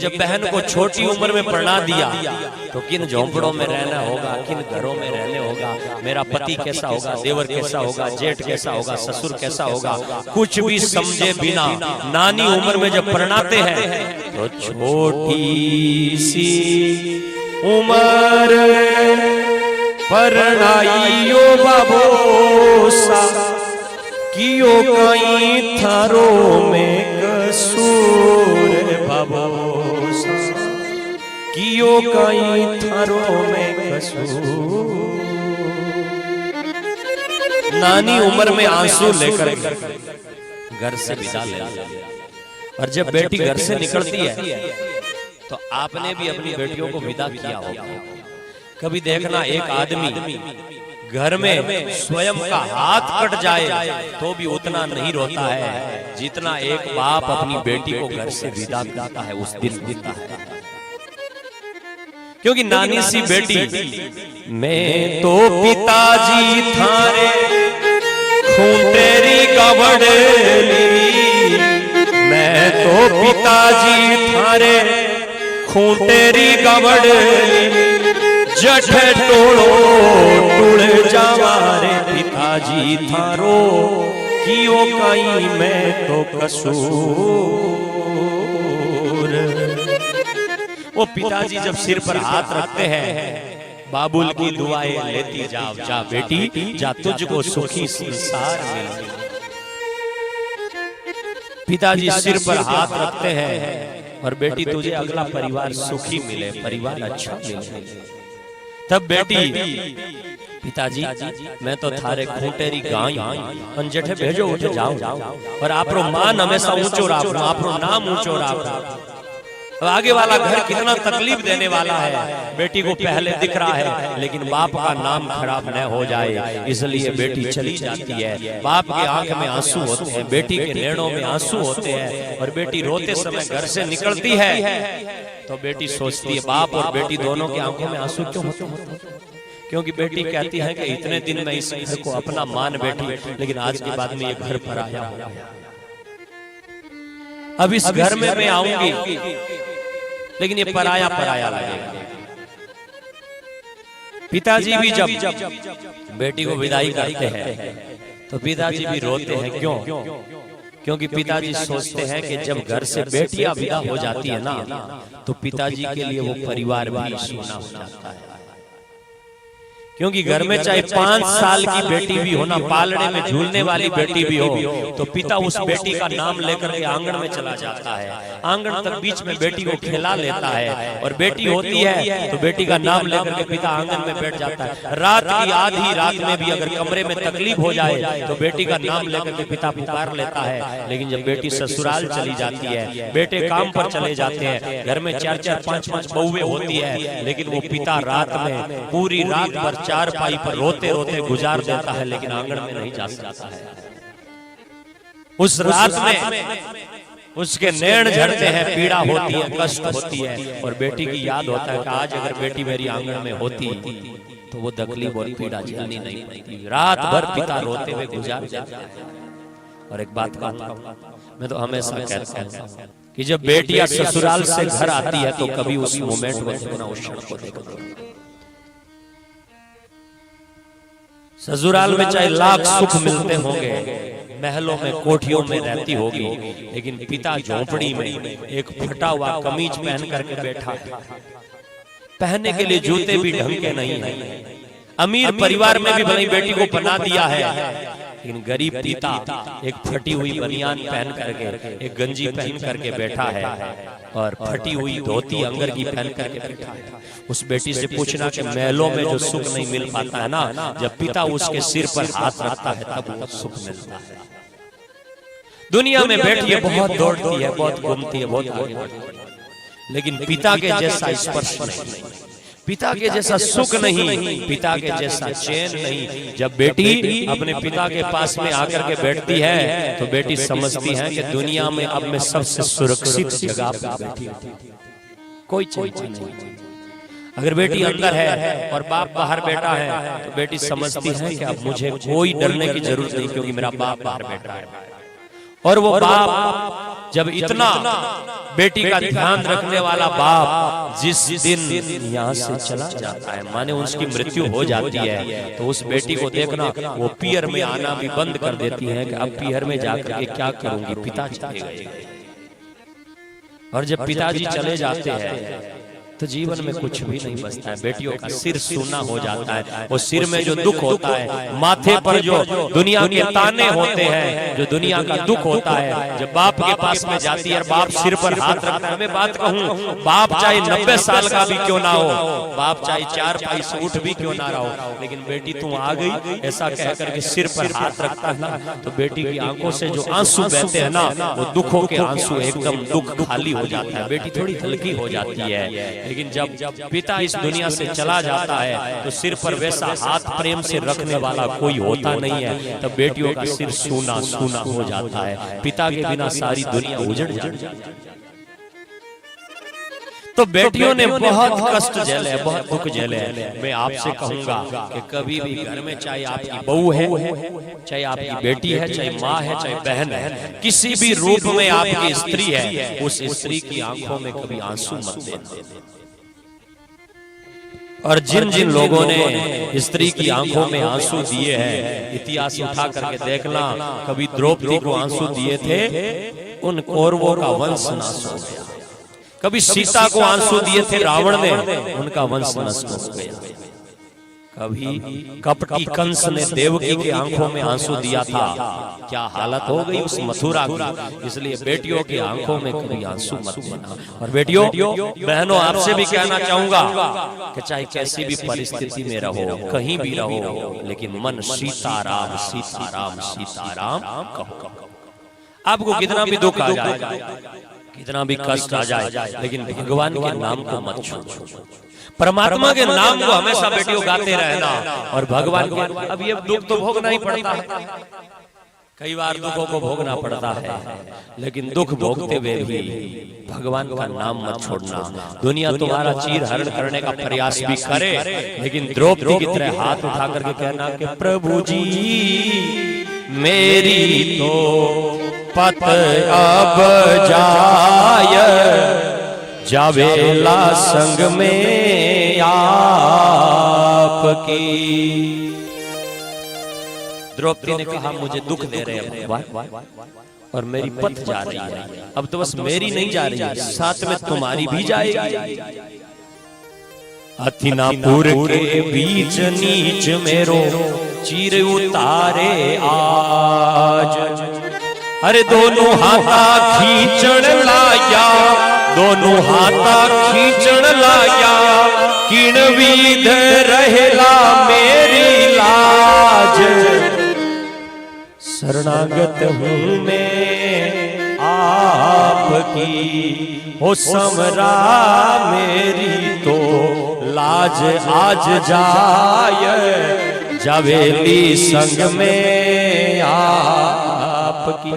जब बहन को छोटी उम्र में पढ़ा दिया तो किन झोंपड़ों में रहना होगा, किन घरों में रहने होगा, मेरा पति कैसा होगा, देवर कैसा होगा, जेठ कैसा होगा, ससुर कैसा होगा, कुछ भी समझे बिना नानी उम्र में जब पढ़ाते हैं तो छोटी सी उम्र परणाइयो बाबोसा कियो कहीं थारो में कसूर बाबोसा कियो कहीं थारो में कसूर। नानी उम्र में आंसू लेकर घर से विदा ले, और जब बेटी घर से निकलती है तो आपने भी अपनी बेटियों को विदा किया होगा। कभी देखना एक आदमी घर में स्वयं का हाथ कट जाए तो भी उतना नहीं रोता है जितना एक बाप अपनी बेटी को घर से विदा करता है उस दिन देता है। क्योंकि नानी सी बेटी मैं तो पिताजी थारे खूंटेरी कबड़ेली, मैं तो पिताजी थारे खूंटेरी कबड़ेली, जठे टोलो टूल जावारे पिताजी थारो कियो कहीं मैं तो कसूर। वो पिताजी जब सिर पर हाथ रखते हैं, बाबुल की दुआएं लेती जाओ, जा बेटी जा तुझको सुखी संसार मिले। पिताजी सिर पर हाथ रखते हैं और बेटी तुझे अगला परिवार सुखी मिले, परिवार अच्छा मिले। तब बेटी पिताजी मैं तो थारे खूंटेरी गाय अंजेठे भेजो उठे जाओ, और आपरो मान हमेशा ऊंचो राखो, आपरो नाम ऊंचो राखो। आगे वाला घर कितना तकलीफ देने वाला है, बेटी को पहले दिख रहा है लेकिन बाप का नाम खराब न हो जाए, इसलिए बेटी चली जाती है। बाप के आंख में आंसू होते हैं, बेटी के नैनों में आंसू होते हैं, और बेटी रोते समय घर से निकलती है तो बेटी सोचती है, बाप और बेटी दोनों के आंखों में आंसू क्यों होते हैं? क्योंकि बेटी कहती है कि इतने दिन में इस घर को अपना मान बैठी, लेकिन आज के बाद में ये घर पर आया, अब इस घर में मैं आऊंगी लेकिन ये पराया पराया लगेगा। पिताजी भी जब बेटी को विदाई करते हैं तो पिताजी भी रोते हैं। क्यों? क्योंकि पिताजी सोचते हैं कि जब घर से बेटियां विदा हो जाती है ना तो पिताजी के लिए वो परिवार भी सूना हो जाता है। क्योंकि घर में चाहे 5 साल की बेटी भी हो ना, पालने में झूलने वाली बेटी भी हो, तो पिता उस बेटी का नाम लेकर के आंगन में चला जाता है, आंगन तक बीच में बेटी को खिला लेता है, और बेटी होती है तो बेटी का नाम लेकर के पिता आंगन में बैठ जाता है। रात की आधी रात में भी अगर कमरे में तकलीफ हो जाए तो बेटी का नाम लेकर के पिता पुकार लेता है। लेकिन जब बेटी ससुराल चली जाती है, बेटे काम पर चले जाते हैं, घर में 4-4, 5-5 बहुएं होती है, लेकिन वो पिता रात में पूरी रात भर चारपाई पर रोते रोते गुजार देता है, लेकिन आंगन में नहीं जा सकता है। उस रात में उसके नैन झरते हैं, पीड़ा होती है, कष्ट होती है, और बेटी की याद होता है कि आज अगर बेटी मेरी आंगन में होती तो वो तकलीफ और पीड़ा झेलनी नहीं पड़ती। रात भर पिता रोते हुए गुजार देता है। और एक बात मैं तो हमेशा कहता हूं कि जब बेटियां ससुराल से घर आती है तो कभी उस मोमेंट में देखना, उस क्षण को देखना। ससुराल में चाहे लाख सुख मिलते होंगे, महलों में कोठियों में रहती होगी, लेकिन पिता झोंपड़ी में एक फटा हुआ कमीज पहन करके बैठा है, पहनने के लिए जूते भी ढंग के नहीं है। अमीर परिवार में भी भले बेटी को बना दिया है, लेकिन गरीब पिता एक फटी हुई बनियान पहन करके, एक गंजी पहन करके बैठा है, और फटी हुई धोती अंगर की पहन करके बैठा है। उस बेटी से पूछना कि महलों में जो सुख नहीं मिल पाता है ना, जब पिता उसके सिर पर हाथ रखता है तब वो सुख मिलता है। दुनिया में बेटी बहुत दौड़ती है, बहुत घूमती है, बहुत आगे बढ़ती है, लेकिन पिता के जैसा स्पर्श नहीं, पिता के जैसा सुख नहीं, पिता के जैसा चैन नहीं। जब बेटी अपने पिता के पास में आकर के बैठती है तो बेटी समझती है कि दुनिया में अब मैं सबसे सुरक्षित जगह पर बैठी हूं, कोई चिंता नहीं। अगर बेटी अंदर है और बाप बाहर बैठा है तो बेटी समझती है कि अब मुझे कोई डरने की जरूरत नहीं, क्योंकि मेरा बाप बाहर बैठा है। और वो बाप जब इतना बेटी का ध्यान रखने वाला बाप जिस दिन यहाँ से चला जाता है, माने उसकी मृत्यु हो जाती है, तो उस बेटी को देखना वो पीहर में आना भी बंद कर देती है कि अब पीहर में जाकर के क्या करूंगी, पिता चले गए। और जब पिताजी चले जाते हैं तो जीवन में कुछ भी नहीं बचता है। बेटियों का सिर सूना हो जाता है। वो सिर में जो दुख होता है, माथे पर जो दुनिया के ताने होते हैं, जो दुनिया का दुख होता है, जब बाप के पास में जाती है और बाप सिर पर हाथ रखता है। मैं बात कहूँ, बाप चाहे 90 साल का भी क्यों ना हो, बाप चाहे 4 पाई से उठ भी क्यों ना रहा हो, लेकिन बेटी तू आ गई ऐसा कह करके सिर पर हाथ रखता है ना, तो बेटी की आंखों से जो आंसू बहते हैं ना, वो दुखों के आंसू, एकदम दुख खाली हो जाता है। बेटी थोड़ी हल्की हो जाती है। लेकिन जब पिता इस दुनिया से चला जाता है तो सिर पर वैसा हाथ प्रेम से रखने वाला कोई होता नहीं है। तब बेटियों का सिर सूना सूना हो जाता है। पिता के बिना सारी दुनिया उजड़ जाती है। तो बेटियों ने बहुत कष्ट झेले, बहुत दुख झेले। मैं आपसे कहूंगा कि कभी भी घर में, चाहे आपकी बहू है, चाहे आपकी बेटी है, चाहे माँ है, चाहे बहन है, किसी भी रूप में आपकी स्त्री है, उस स्त्री की आंखों में कभी आंसू मत देना। और जिन जिन लोगों ने स्त्री की आंखों में आंसू दिए हैं, इतिहास उठा करके देखना, कभी द्रौपदी को आंसू दिए थे, उन कौरवों का वंश नाश हो गया। कभी सीता को आंसू दिए थे रावण ने, उनका वंश नष्ट हो गया। कभी कपटी कंस ने देवकी के आंखों में आंसू दिया था, क्या हालत हो गई उस मथुरा की। इसलिए बेटियों की आंखों में कभी आंसू मत देना। और बेटियों, बहनों, आपसे भी कहना चाहूंगा कि चाहे कैसी भी परिस्थिति में रहो, कहीं भी रहो, लेकिन मन सीताराम सीताराम सीताराम कहो। आपको कितना भी दुख आ जाए, कितना भी कष्ट आ जाए, लेकिन भगवान के नाम को मत छोड़ो। परमात्मा के नाम को हमेशा बेटियों गाते रहना। और भगवान के, अब ये दुख तो भोगना ही पड़ता है, कई बार दुखों को भोगना पड़ता है, लेकिन दुख भोगते हुए भी भगवान का नाम मत छोड़ना। दुनिया तुम्हारा चीर हरण करने का प्रयास भी करे, लेकिन द्रौपदी की तरह हाथ उठा करके कहना कि प्रभु जी मेरी तो पत अब जाय, जावेला संग में आपकी। द्रौपदी ने कहा मुझे दुख दे रहे हैं भगवान, और मेरी पत जा रही है। अब तो बस मेरी नहीं जा रही है, साथ में तुम्हारी भी जाएगी। हथिनापुर के बीच नीच मेरो चीर उतारे आज, अरे दोनों हाथा खींचण लाया, दोनों हाथा खींचण लाया, किण विध रहेला मेरी लाज। शरणागत हूँ मैं आपकी, हो समरा मेरी तो लाज आज जाय, जावेली संग में आपकी।